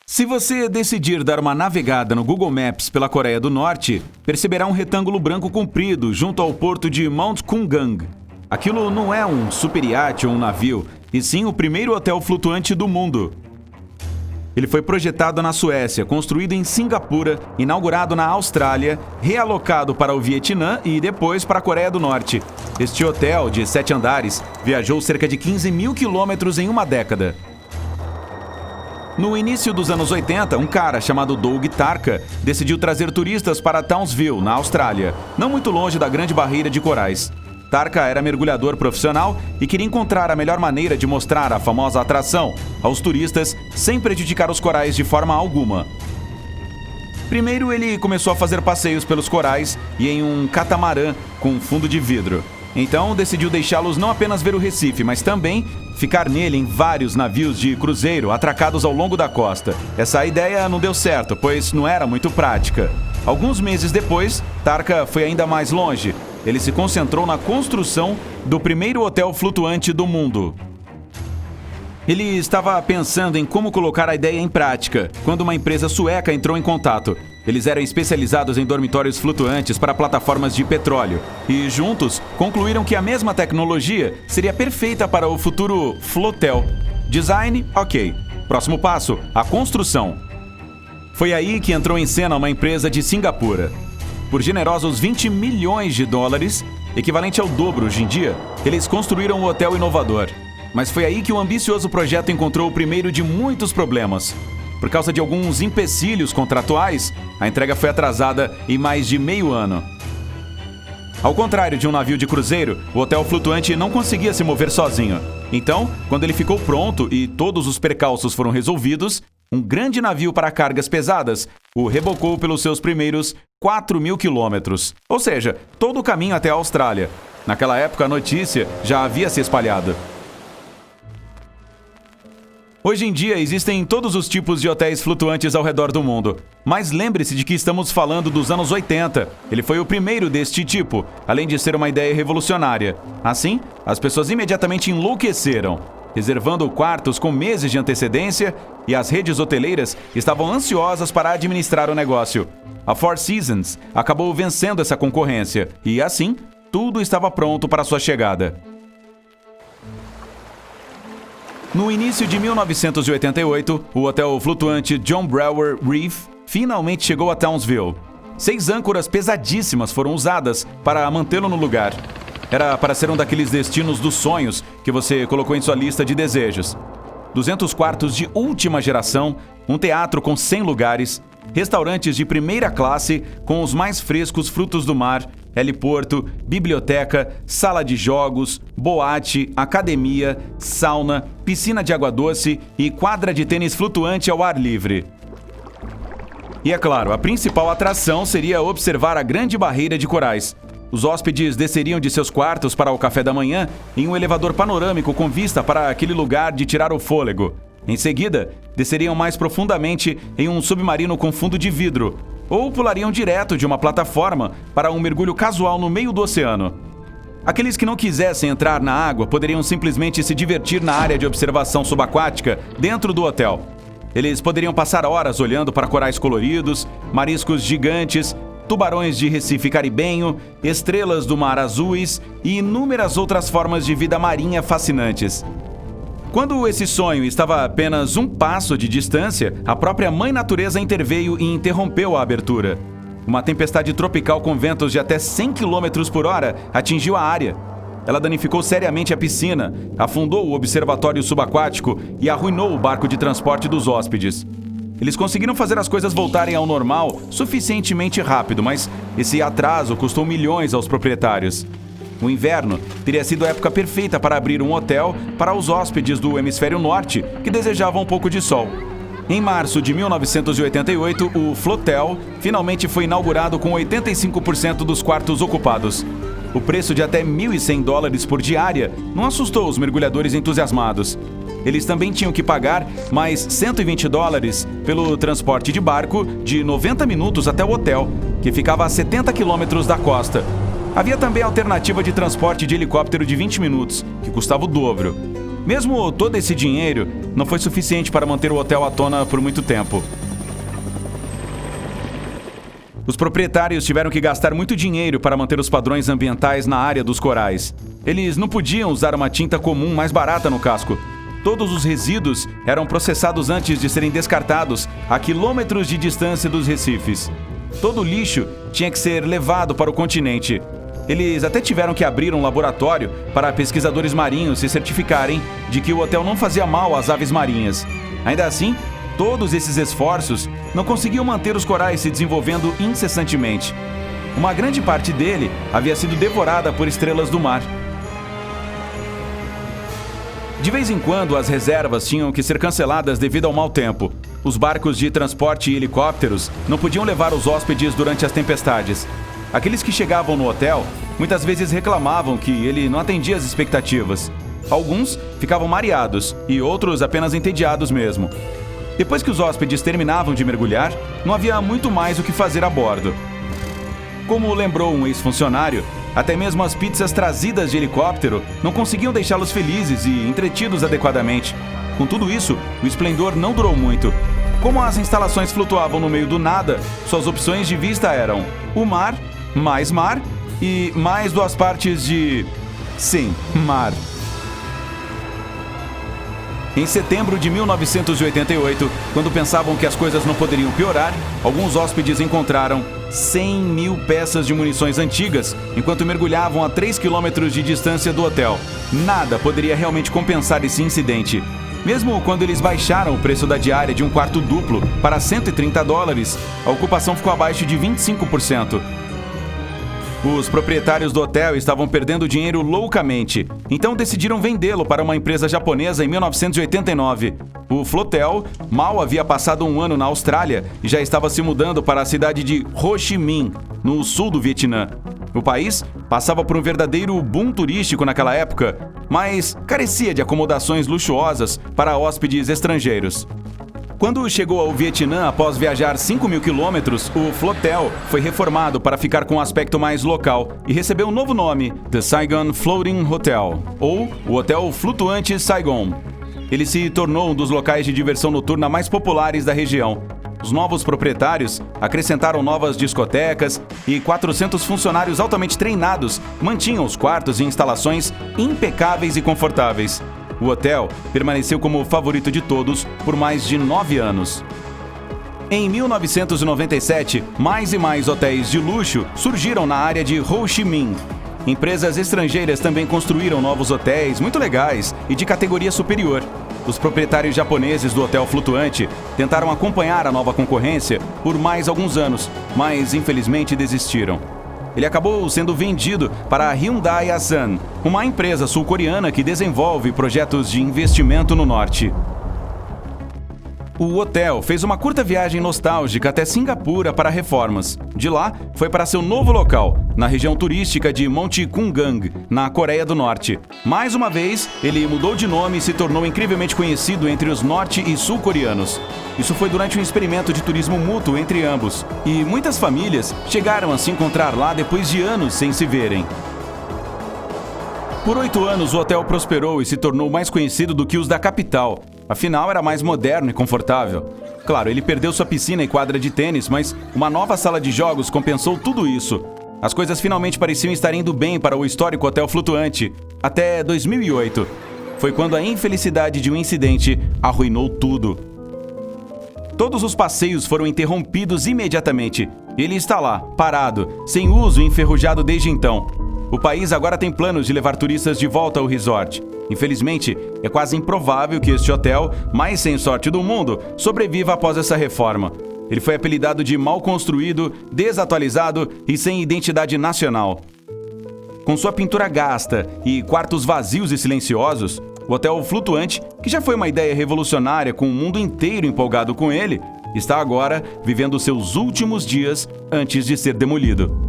Se você decidir dar uma navegada no Google Maps pela Coreia do Norte, perceberá um retângulo branco comprido junto ao porto de Mount Kumgang. Aquilo não é um super iate ou um navio, e sim o primeiro hotel flutuante do mundo. Ele foi projetado na Suécia, construído em Singapura, inaugurado na Austrália, realocado para o Vietnã e depois para a Coreia do Norte. Este hotel, de 7 andares, viajou cerca de 15 mil quilômetros em uma década. No início dos anos 80, um cara chamado Doug Tarka decidiu trazer turistas para Townsville, na Austrália, não muito longe da Grande Barreira de Corais. Tarka era mergulhador profissional e queria encontrar a melhor maneira de mostrar a famosa atração aos turistas sem prejudicar os corais de forma alguma. Primeiro, ele começou a fazer passeios pelos corais e em um catamarã com fundo de vidro. Então, decidiu deixá-los não apenas ver o Recife, mas também ficar nele em vários navios de cruzeiro atracados ao longo da costa. Essa ideia não deu certo, pois não era muito prática. Alguns meses depois, Tarka foi ainda mais longe. Ele se concentrou na construção do primeiro hotel flutuante do mundo. Ele estava pensando em como colocar a ideia em prática, quando uma empresa sueca entrou em contato. Eles eram especializados em dormitórios flutuantes para plataformas de petróleo e, juntos, concluíram que a mesma tecnologia seria perfeita para o futuro Flotel. Design, ok. Próximo passo, a construção. Foi aí que entrou em cena uma empresa de Singapura. Por generosos 20 milhões de dólares, equivalente ao dobro hoje em dia, eles construíram um hotel inovador. Mas foi aí que o ambicioso projeto encontrou o primeiro de muitos problemas. Por causa de alguns empecilhos contratuais, a entrega foi atrasada em mais de meio ano. Ao contrário de um navio de cruzeiro, o hotel flutuante não conseguia se mover sozinho. Então, quando ele ficou pronto e todos os percalços foram resolvidos, um grande navio para cargas pesadas o rebocou pelos seus primeiros 4 mil quilômetros. Ou seja, todo o caminho até a Austrália. Naquela época, a notícia já havia se espalhado. Hoje em dia, existem todos os tipos de hotéis flutuantes ao redor do mundo. Mas lembre-se de que estamos falando dos anos 80. Ele foi o primeiro deste tipo, além de ser uma ideia revolucionária. Assim, as pessoas imediatamente enlouqueceram, reservando quartos com meses de antecedência, e as redes hoteleiras estavam ansiosas para administrar o negócio. A Four Seasons acabou vencendo essa concorrência, e assim, tudo estava pronto para sua chegada. No início de 1988, o hotel flutuante John Brewer Reef finalmente chegou a Townsville. 6 âncoras pesadíssimas foram usadas para mantê-lo no lugar. Era para ser um daqueles destinos dos sonhos que você colocou em sua lista de desejos. 200 quartos de última geração, um teatro com 100 lugares, restaurantes de primeira classe com os mais frescos frutos do mar, heliporto, biblioteca, sala de jogos, boate, academia, sauna, piscina de água doce e quadra de tênis flutuante ao ar livre. E é claro, a principal atração seria observar a Grande Barreira de Corais. Os hóspedes desceriam de seus quartos para o café da manhã em um elevador panorâmico com vista para aquele lugar de tirar o fôlego. Em seguida, desceriam mais profundamente em um submarino com fundo de vidro, ou pulariam direto de uma plataforma para um mergulho casual no meio do oceano. Aqueles que não quisessem entrar na água poderiam simplesmente se divertir na área de observação subaquática dentro do hotel. Eles poderiam passar horas olhando para corais coloridos, mariscos gigantes, tubarões de Recife caribenho, estrelas do mar azuis e inúmeras outras formas de vida marinha fascinantes. Quando esse sonho estava a apenas um passo de distância, a própria Mãe Natureza interveio e interrompeu a abertura. Uma tempestade tropical com ventos de até 100 km por hora atingiu a área. Ela danificou seriamente a piscina, afundou o observatório subaquático e arruinou o barco de transporte dos hóspedes. Eles conseguiram fazer as coisas voltarem ao normal suficientemente rápido, mas esse atraso custou milhões aos proprietários. O inverno teria sido a época perfeita para abrir um hotel para os hóspedes do hemisfério norte que desejavam um pouco de sol. Em março de 1988, o Flotel finalmente foi inaugurado com 85% dos quartos ocupados. O preço de até $1.100 por diária não assustou os mergulhadores entusiasmados. Eles também tinham que pagar mais $120 pelo transporte de barco de 90 minutos até o hotel, que ficava a 70 quilômetros da costa. Havia também a alternativa de transporte de helicóptero de 20 minutos, que custava o dobro. Mesmo todo esse dinheiro, não foi suficiente para manter o hotel à tona por muito tempo. Os proprietários tiveram que gastar muito dinheiro para manter os padrões ambientais na área dos corais. Eles não podiam usar uma tinta comum mais barata no casco. Todos os resíduos eram processados antes de serem descartados a quilômetros de distância dos recifes. Todo o lixo tinha que ser levado para o continente. Eles até tiveram que abrir um laboratório para pesquisadores marinhos se certificarem de que o hotel não fazia mal às aves marinhas. Ainda assim, todos esses esforços não conseguiam manter os corais se desenvolvendo incessantemente. Uma grande parte dele havia sido devorada por estrelas do mar. De vez em quando, as reservas tinham que ser canceladas devido ao mau tempo. Os barcos de transporte e helicópteros não podiam levar os hóspedes durante as tempestades. Aqueles que chegavam no hotel muitas vezes reclamavam que ele não atendia às expectativas. Alguns ficavam mareados e outros apenas entediados mesmo. Depois que os hóspedes terminavam de mergulhar, não havia muito mais o que fazer a bordo. Como lembrou um ex-funcionário, até mesmo as pizzas trazidas de helicóptero não conseguiam deixá-los felizes e entretidos adequadamente. Com tudo isso, o esplendor não durou muito. Como as instalações flutuavam no meio do nada, suas opções de vista eram o mar e mais 2 partes de... sim, mar. Em setembro de 1988, quando pensavam que as coisas não poderiam piorar, alguns hóspedes encontraram 100 mil peças de munições antigas enquanto mergulhavam a 3 quilômetros de distância do hotel. Nada poderia realmente compensar esse incidente. Mesmo quando eles baixaram o preço da diária de um quarto duplo para $130, a ocupação ficou abaixo de 25%. Os proprietários do hotel estavam perdendo dinheiro loucamente, então decidiram vendê-lo para uma empresa japonesa em 1989. O Flotel mal havia passado um ano na Austrália e já estava se mudando para a cidade de Ho Chi Minh, no sul do Vietnã. O país passava por um verdadeiro boom turístico naquela época, mas carecia de acomodações luxuosas para hóspedes estrangeiros. Quando chegou ao Vietnã após viajar 5.000 quilômetros, o Flotel foi reformado para ficar com um aspecto mais local e recebeu um novo nome, The Saigon Floating Hotel, ou o Hotel Flutuante Saigon. Ele se tornou um dos locais de diversão noturna mais populares da região. Os novos proprietários acrescentaram novas discotecas e 400 funcionários altamente treinados mantinham os quartos e instalações impecáveis e confortáveis. O hotel permaneceu como o favorito de todos por mais de 9 anos. Em 1997, mais e mais hotéis de luxo surgiram na área de Ho Chi Minh. Empresas estrangeiras também construíram novos hotéis muito legais e de categoria superior. Os proprietários japoneses do hotel flutuante tentaram acompanhar a nova concorrência por mais alguns anos, mas infelizmente desistiram. Ele acabou sendo vendido para a Hyundai Asan, uma empresa sul-coreana que desenvolve projetos de investimento no norte. O hotel fez uma curta viagem nostálgica até Singapura para reformas. De lá, foi para seu novo local, na região turística de Monte Kungang, na Coreia do Norte. Mais uma vez, ele mudou de nome e se tornou incrivelmente conhecido entre os norte- e sul-coreanos. Isso foi durante um experimento de turismo mútuo entre ambos, e muitas famílias chegaram a se encontrar lá depois de anos sem se verem. Por 8 anos, o hotel prosperou e se tornou mais conhecido do que os da capital. Afinal, era mais moderno e confortável. Claro, ele perdeu sua piscina e quadra de tênis, mas uma nova sala de jogos compensou tudo isso. As coisas finalmente pareciam estar indo bem para o histórico hotel flutuante. Até 2008. Foi quando a infelicidade de um incidente arruinou tudo. Todos os passeios foram interrompidos imediatamente. Ele está lá, parado, sem uso e enferrujado desde então. O país agora tem planos de levar turistas de volta ao resort. Infelizmente, é quase improvável que este hotel, mais sem sorte do mundo, sobreviva após essa reforma. Ele foi apelidado de mal construído, desatualizado e sem identidade nacional. Com sua pintura gasta e quartos vazios e silenciosos, o hotel flutuante, que já foi uma ideia revolucionária com o mundo inteiro empolgado com ele, está agora vivendo seus últimos dias antes de ser demolido.